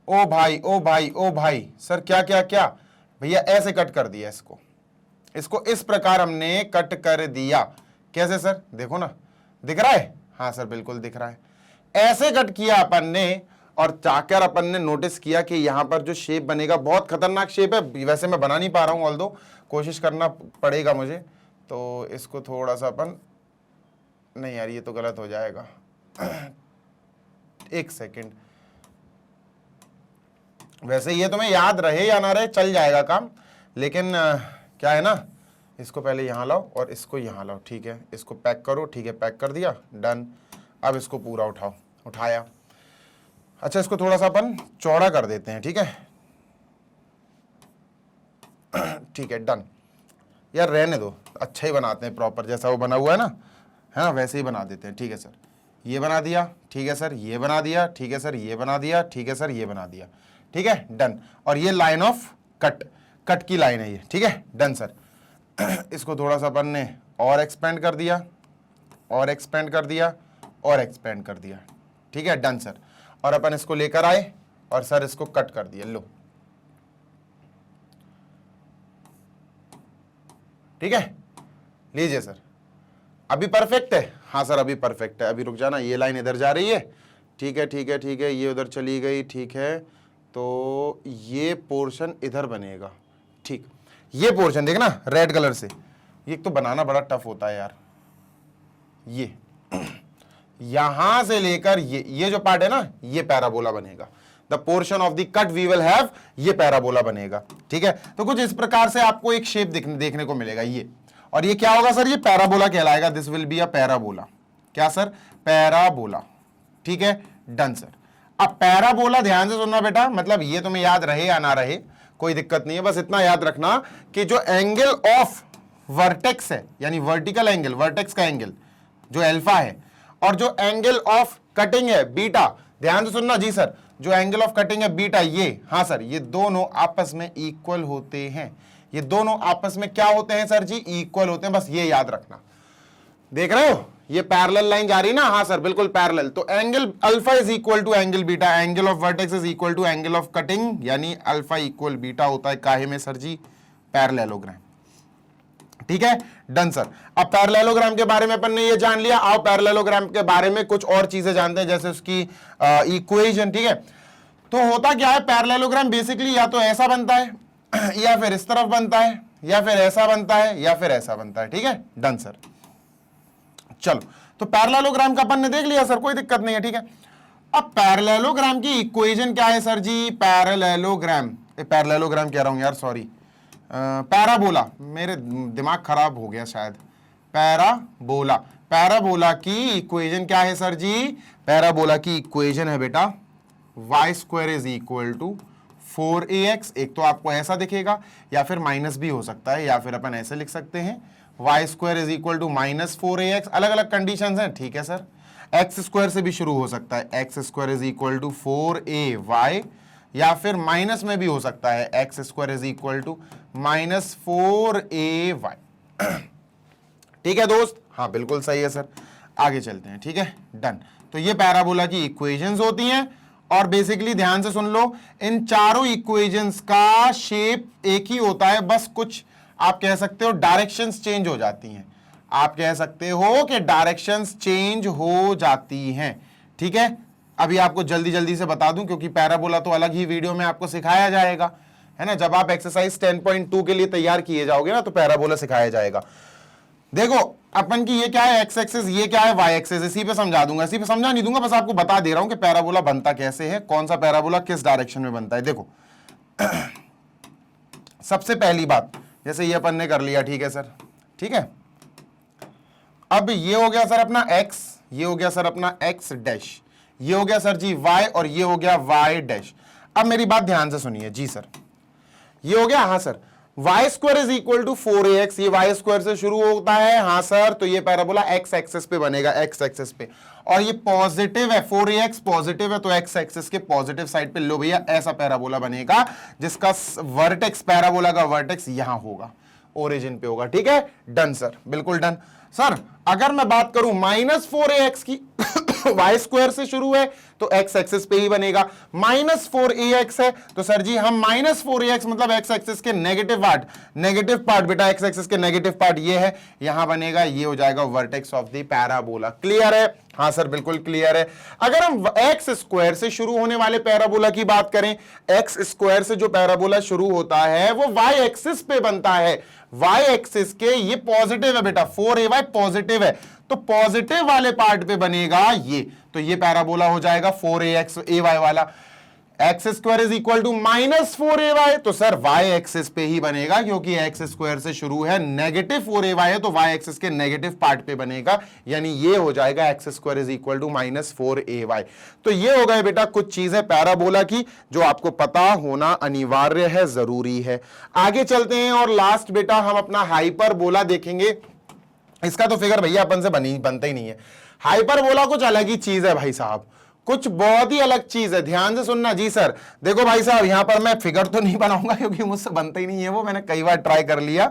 ओ भाई ओ भाई ओ भाई, सर क्या क्या क्या भैया, ऐसे कट कर दिया इसको, इसको इस प्रकार हमने कट कर दिया। कैसे सर, देखो ना, दिख रहा है? हाँ सर बिल्कुल दिख रहा है। ऐसे कट किया अपन ने और जाकर अपन ने नोटिस किया कि यहां पर जो शेप बनेगा बहुत खतरनाक शेप है। वैसे मैं बना नहीं पा रहा हूं, ऑल्दो कोशिश करना पड़ेगा मुझे। तो इसको थोड़ा सा अपन, नहीं यार ये तो गलत हो जाएगा एक सेकेंड, वैसे ये तुम्हें याद रहे या ना रहे चल जाएगा काम, लेकिन क्या है ना, इसको पहले यहां लाओ और इसको यहां लाओ, ठीक है, इसको पैक करो, ठीक है, पैक कर दिया, डन। अब इसको पूरा उठाओ, उठाया। अच्छा, इसको थोड़ा सा अपन चौड़ा कर देते हैं, ठीक है, ठीक है, डन। यार रहने दो, अच्छा ही बनाते हैं, प्रॉपर जैसा वो बना हुआ है ना वैसे ही बना देते हैं, ठीक है सर। ये बना दिया, ठीक है सर, ये बना दिया, ठीक है सर, ये बना दिया, ठीक है सर, ये बना दिया, ठीक है, डन। और ये लाइन ऑफ कट की लाइन है ये, ठीक है, डन सर। इसको थोड़ा सा अपन ने और एक्सपेंड कर दिया, और एक्सपेंड कर दिया, और एक्सपेंड कर दिया, ठीक है, डन सर। और अपन इसको लेकर आए और सर इसको कट कर दिया, लो, ठीक है, लीजिए सर, अभी परफेक्ट है। हाँ सर अभी परफेक्ट है। अभी रुक जाना, ये लाइन इधर जा रही है, ठीक है, ठीक है, ठीक है, ये उधर चली गई, ठीक है, तो ये पोर्शन इधर बनेगा, ठीक। ये पोर्शन देखना रेड कलर से, ये तो बनाना बड़ा टफ होता है यार। ये यहां से लेकर ये जो पार्ट है ना, ये पैराबोला बनेगा। The portion of the cut we will have, ये पैराबोला बनेगा, ठीक है। तो कुछ इस प्रकार से आपको एक शेप देखने को मिलेगा ये, और ये क्या होगा सर, ये पैराबोला कहलाएगा। This will be a parabola. क्या सर, पैराबोला, ठीक है, डन सर। अब पैराबोला ध्यान से सुनना बेटा, मतलब ये तुम्हें याद रहे या ना रहे कोई दिक्कत नहीं है, बस इतना याद रखना कि जो एंगल ऑफ वर्टेक्स है, यानी वर्टिकल एंगल, वर्टेक्स का एंगल जो अल्फा है, और जो एंगल ऑफ कटिंग है बीटा, ध्यान से सुनना जी सर, जो एंगल ऑफ कटिंग है बीटा, ये, हाँ सर, ये दोनों आपस में इक्वल होते हैं। ये दोनों आपस में क्या होते हैं सर जी, इक्वल होते हैं, बस ये याद रखना। देख रहे हो ये पैरेलल लाइन जा रही ना, हाँ सर बिल्कुल पैरेलल। तो angle alpha is equal to angle beta, angle of vertex is equal to angle of cutting, यानी अल्फा इक्वल बीटा होता है काहे में सर जी, पैरेललोग्राम, ठीक है, डन सर। अब पैरेललोग्राम के बारे में अपन ने ये जान लिया। आओ पैरेललोग्राम के बारे में कुछ और चीजें जानते हैं, जैसे उसकी इक्वेशन, ठीक है। तो होता क्या है, पैरेललोग्राम बेसिकली या तो ऐसा बनता है, या फिर इस तरफ बनता है, या फिर ऐसा बनता है, या फिर ऐसा बनता है, ठीक है, डन सर। चलो, तो पैरेललोग्राम का अपन ने देख लिया सर, कोई दिक्कत नहीं है, ठीक है। अब पैरेललोग्राम की इक्वेशन क्या है सर जी, पैरेललोग्राम कह रहा हूं यार, सॉरी, पैराबोला, मेरे दिमाग खराब हो गया शायद, पैराबोला की इक्वेशन क्या है सर जी, पैराबोला की इक्वेशन है बेटा y square is equal to 4ax। एक तो आपको ऐसा दिखेगा, या फिर माइनस भी हो सकता है, या फिर अपन ऐसे लिख सकते हैं y square is equal to minus 4ax। अलग अलग कंडीशंस हैं, ठीक है सर। एक्स स्क्वायर से भी शुरू हो सकता है, x square is equal to 4ay, या फिर माइनस में भी हो सकता है, x square is equal to minus 4ay। ठीक है दोस्त, हाँ बिल्कुल सही है सर। आगे चलते हैं, ठीक है, डन। तो ये पैराबोला की इक्वेशंस होती हैं, और बेसिकली ध्यान से सुन लो, इन चारों इक्वेशंस का शेप एक ही होता है, बस कुछ आप कह सकते हो डायरेक्शंस चेंज हो जाती हैं। आप कह सकते हो कि डायरेक्शंस चेंज हो जाती हैं, ठीक है। अभी आपको जल्दी जल्दी से बता दूं, क्योंकि पैराबोला तो अलग ही वीडियो में आपको सिखाया जाएगा, है ना। जब आप एक्सरसाइज 10.2 के लिए तैयार किए जाओगे ना, तो पैराबोला सिखाया जाएगा। देखो अपन की ये क्या है, एक्स एक्सिस, ये क्या है वाई एक्सिस, इसी पे समझा दूंगा, इसी पे समझा नहीं दूंगा, बस आपको बता दे रहा हूं कि पैराबोला बनता कैसे है, कौन सा पैराबोला किस डायरेक्शन में बनता है। देखो सबसे पहली बात, जैसे ये अपन ने कर लिया, ठीक है सर, ठीक है। अब ये हो गया सर अपना x, ये हो गया सर अपना x डैश, ये हो गया सर जी y, और ये हो गया y डैश। अब मेरी बात ध्यान से सुनिए जी सर, ये हो गया, हाँ sir, y square is equal to 4ax, ये y स्क्वायर से शुरू होता है, हाँ सर, तो ये पैराबोला x एक्सिस पे बनेगा, x एक्सिस पे, और ये पॉजिटिव है, 4ax पॉजिटिव है, तो x एक्सिस के पॉजिटिव साइड पे लो भैया, ऐसा पैराबोला बनेगा जिसका वर्टेक्स, पैराबोला का वर्टेक्स यहां होगा, ओरिजिन पे होगा, ठीक है, डन सर, बिल्कुल डन सर। अगर मैं बात करूं माइनस 4ax की, y स्क्वायर से शुरू है तो x एक्सिस पे ही बनेगा, माइनस 4ax है तो सर जी हम माइनस 4ax मतलब x एक्सिस के नेगेटिव पार्ट बेटा, x एक्सिस के नेगेटिव पार्ट ये है, यहां बनेगा, ये हो जाएगा vertex of the parabola. Clear है? हाँ सर बिल्कुल क्लियर है। अगर हम x स्क्वायर से शुरू होने वाले पैराबोला की बात करें, x स्क्वायर से जो पैराबोला शुरू होता है वो y एक्सिस पे बनता है, y एक्सिस के, ये पॉजिटिव है बेटा, 4ay पॉजिटिव है, तो पॉजिटिव वाले पार्ट पे बनेगा ये, तो ये पैराबोला हो जाएगा 4ax ay वाला। X square is equal to -4ay, तो सर y एक्सिस पे ही बनेगा क्योंकि एक्स स्क्वायर से शुरू है, -4ay है तो y एक्सिस के नेगेटिव पार्ट पे बनेगा, यानी ये हो जाएगा x square is equal to -4ay। तो ये हो गए बेटा कुछ चीजें पैराबोला की जो आपको पता होना अनिवार्य है, जरूरी है। आगे चलते हैं और लास्ट बेटा हम अपना हाइपरबोला देखेंगे। इसका तो फिगर भैया अपन से बनता ही नहीं है। हाइपरबोला कुछ अलग ही चीज है भाई साहब, कुछ बहुत ही अलग चीज है, ध्यान से सुनना। जी सर देखो भाई साहब, यहां पर मैं फिगर तो नहीं बनाऊंगा क्योंकि मुझसे बनता ही नहीं है, वो मैंने कई बार ट्राई कर लिया।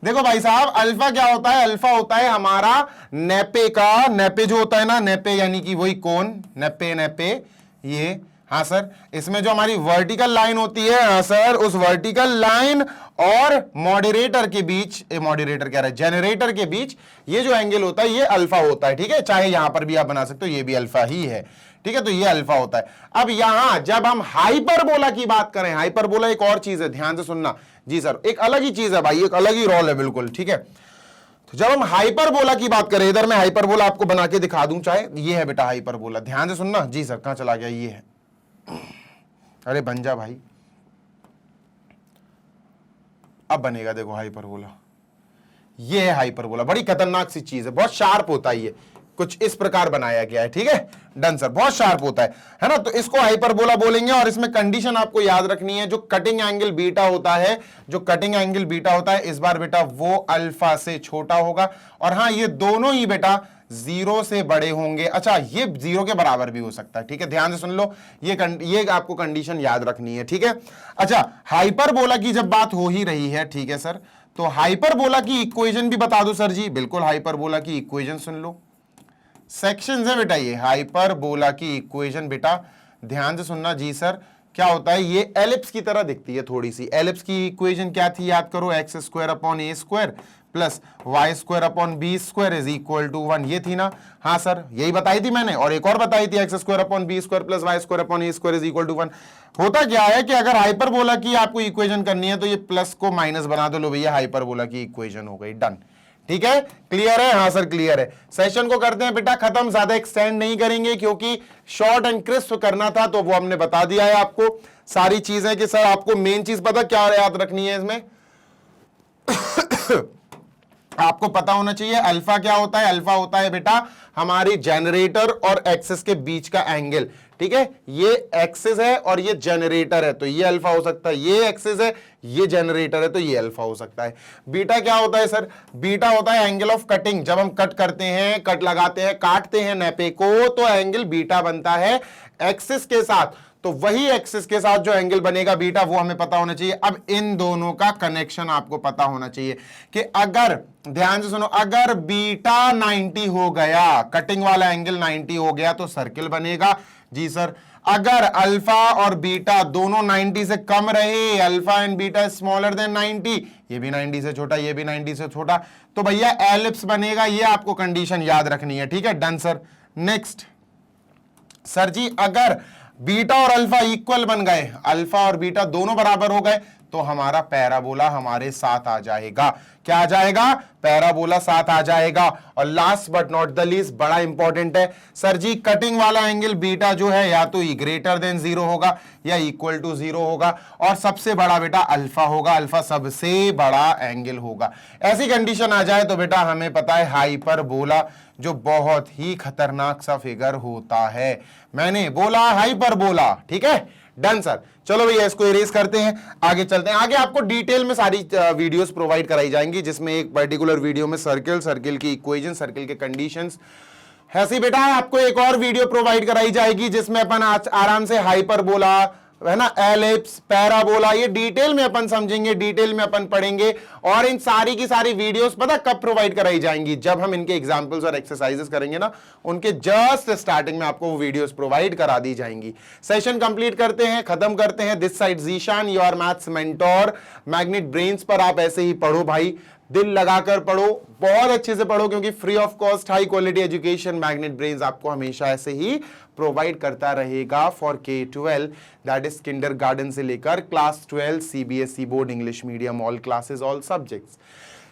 देखो भाई साहब, अल्फा क्या होता है? अल्फा होता है हमारा नेपे का, नेपे जो होता है ना, नेपे यानी कि वही कोण, नेपे ये, हाँ सर, इसमें जो हमारी वर्टिकल लाइन होती है, हाँ सर, उस वर्टिकल लाइन और मॉडरेटर के बीच, मॉडरेटर कह रहा है, जनरेटर के बीच ये जो एंगल होता है ये अल्फा होता है, ठीक है। चाहे यहां पर भी आप बना सकते हो, ये भी अल्फा ही है, ठीक है, तो ये अल्फा होता है। अब यहां जब हम हाइपरबोला की बात करें, हाइपरबोला एक और चीज है, ध्यान से सुनना। जी सर, एक अलग ही चीज है भाई, एक अलग ही रोल है, बिल्कुल ठीक है। तो जब हम हाइपरबोला की बात करें, इधर मैं हाइपरबोला आपको बना के दिखा दूं, चाहे ये है बेटा हाइपरबोला, ध्यान से सुनना। जी सर, कहां चला गया? ये है, अरे बन जा भाई, अब बनेगा, देखो हाइपरबोला, ये है हाइपरबोला। बड़ी खतरनाक सी चीज है, बहुत शार्प होता है ये, कुछ इस प्रकार बनाया गया है, ठीक है। डन सर, बहुत शार्प होता है ना, तो इसको हाइपरबोला बोलेंगे। और इसमें कंडीशन आपको याद रखनी है, जो कटिंग एंगल बीटा होता है, जो कटिंग एंगल बीटा होता है, इस बार बेटा वो अल्फा से छोटा होगा। और हाँ, ये दोनों ही बेटा 0 से बड़े होंगे। अच्छा, ये 0 के बराबर भी हो सकता है, ठीक है, ध्यान से सुन लो, ये आपको कंडीशन याद रखनी है, ठीक है। अच्छा, हाइपरबोला की जब बात हो ही रही है, ठीक है सर, तो हाइपरबोला की इक्वेशन भी बता दो सर जी। बिल्कुल, हाइपरबोला की इक्वेशन सुन लो, सेक्शन है बेटा ये हाइपरबोला की इक्वेशन, बेटा ध्यान से सुनना। जी सर, क्या होता है? ये एलिप्स की तरह दिखती है थोड़ी सी। एलिप्स की इक्वेशन क्या थी याद करो? X square upon a square plus y square upon b square is equal to 1, ये थी ना? हाँ सर, यही बताई थी मैंने, और एक और बताई थी, x square upon b square plus y square upon a square is equal to 1। होता क्या है कि अगर हाइपरबोला की आपको इक्वेशन करनी है तो ये प्लस को माइनस बना दो, लो भैया हाइपरबोला की इक्वेशन हो गई, डन, ठीक है, क्लियर है? हाँ सर क्लियर है। सेशन को करते हैं बेटा खत्म, ज्यादा एक्सटेंड नहीं करेंगे क्योंकि शॉर्ट एंड क्रिस्प करना था, तो वो हमने बता दिया है आपको सारी चीजें कि सर आपको मेन चीज पता क्या याद रखनी है इसमें आपको पता होना चाहिए अल्फा क्या होता है। अल्फा होता है बेटा हमारी जनरेटर और एक्सिस के बीच का एंगल, ठीक है। ये एक्सिस है और ये जनरेटर है, तो ये अल्फा हो सकता है। ये एक्सिस है, ये जनरेटर है, तो ये अल्फा हो सकता है। बीटा क्या होता है सर? बीटा होता है एंगल ऑफ कटिंग। जब हम कट करते हैं, कट लगाते हैं, काटते हैं नेपे को, तो एंगल बीटा बनता है एक्सिस के साथ। तो वही एक्सिस के साथ जो एंगल बनेगा बीटा, वो हमें पता होना चाहिए। अब इन दोनों का कनेक्शन आपको पता होना चाहिए कि अगर, ध्यान से सुनो, अगर बीटा 90 हो गया, कटिंग वाला एंगल 90 हो गया, तो सर्किल बनेगा। जी सर, अगर अल्फा और बीटा दोनों 90 से कम रहे, alpha and beta smaller than 90, ये भी 90 से छोटा, ये भी 90 से छोटा, तो भैया एलिप्स बनेगा। ये आपको कंडीशन याद रखनी है, ठीक है, डन सर। नेक्स्ट सर जी, अगर बीटा और अल्फा इक्वल बन गए, अल्फा और बीटा दोनों बराबर हो गए, तो हमारा पैराबोला हमारे साथ आ जाएगा। क्या आ जाएगा? पैराबोला साथ आ जाएगा। और last but not the least, बड़ा इंपॉर्टेंट है सर जी, कटिंग वाला एंगल बीटा जो है या तो ग्रेटर देन 0 होगा या इक्वल टू 0 होगा, और सबसे बड़ा बेटा अल्फा होगा। अल्फा सबसे बड़ा एंगल होगा। ऐसी कंडीशन आ जाए तो बेटा हमें पता है हाइपरबोला, जो बहुत ही खतरनाक सा फिगर होता है। मैंने बोला हाइपरबोला, ठीक है, डन सर। चलो भैया इसको इरेज करते हैं, आगे चलते हैं। आगे आपको डिटेल में सारी वीडियोस प्रोवाइड कराई जाएंगी, जिसमें एक पर्टिकुलर वीडियो में सर्किल, सर्किल की इक्वेशन, सर्किल के कंडीशंस, ऐसी बेटा आपको एक और वीडियो प्रोवाइड कराई जाएगी जिसमें अपन आराम से हाइपरबोला, है ना, एलिप्स, पैराबोला, ये डिटेल में अपन समझेंगे, डिटेल में अपन पढ़ेंगे। और इन सारी की सारी वीडियोस पता कब प्रोवाइड कराई जाएंगी? जब हम इनके एग्जांपल्स और एक्सरसाइजेस करेंगे ना, उनके जस्ट स्टार्टिंग में आपको वो वीडियोस प्रोवाइड करा दी जाएंगी। सेशन कंप्लीट करते हैं, खत्म करते हैं। This side Zeeshan, your maths mentor. Magnet brains पर आप ऐसे ही पढ़ो भाई, दिल लगाकर पढ़ो, बहुत अच्छे से पढ़ो, क्योंकि free of cost high quality education magnet brains आपको हमेशा ऐसे ही प्रोवाइड करता रहेगा for K-12, that is kindergarten से लेकर class 12 CBSE board English medium, all classes, all subjects.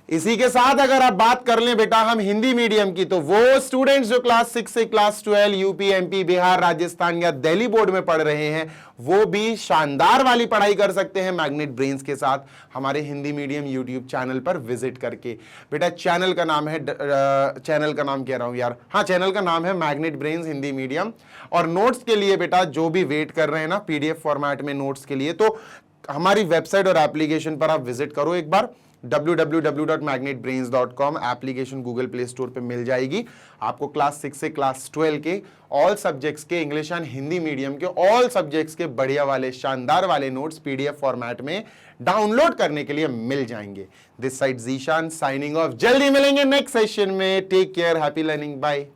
इसी के साथ अगर आप बात कर लें बेटा हम हिंदी मीडियम की, तो वो स्टूडेंट्स जो क्लास 6 से class 12 UP, MP, Bihar, Rajasthan या दिल्ली बोर्ड में पढ़ रहे हैं, वो भी शानदार वाली पढ़ाई कर सकते हैं मैग्नेट ब्रेन्स के साथ हमारे हिंदी मीडियम यूट्यूब चैनल पर विजिट करके। बेटा चैनल का नाम है चैनल का नाम कह रहा हूं यार, हाँ चैनल का नाम है मैग्नेट ब्रेन्स हिंदी मीडियम। और नोट्स के लिए बेटा जो भी वेट कर रहे हैं ना पीडीएफ फॉर्मेट में नोट्स के लिए, तो हमारी वेबसाइट और एप्लीकेशन पर आप विजिट करो एक बार, www.magnetbrains.com। Application Google play store पे मिल जाएगी। आपको क्लास 6 से क्लास 12 के ऑल सब्जेक्ट्स के, इंग्लिश एंड हिंदी मीडियम के ऑल सब्जेक्ट्स के बढ़िया वाले शानदार वाले नोट्स पीडीएफ फॉर्मेट में डाउनलोड करने के लिए मिल जाएंगे। This side Zeeshan signing off. जल्दी मिलेंगे नेक्स्ट सेशन में। Take care, happy learning, bye.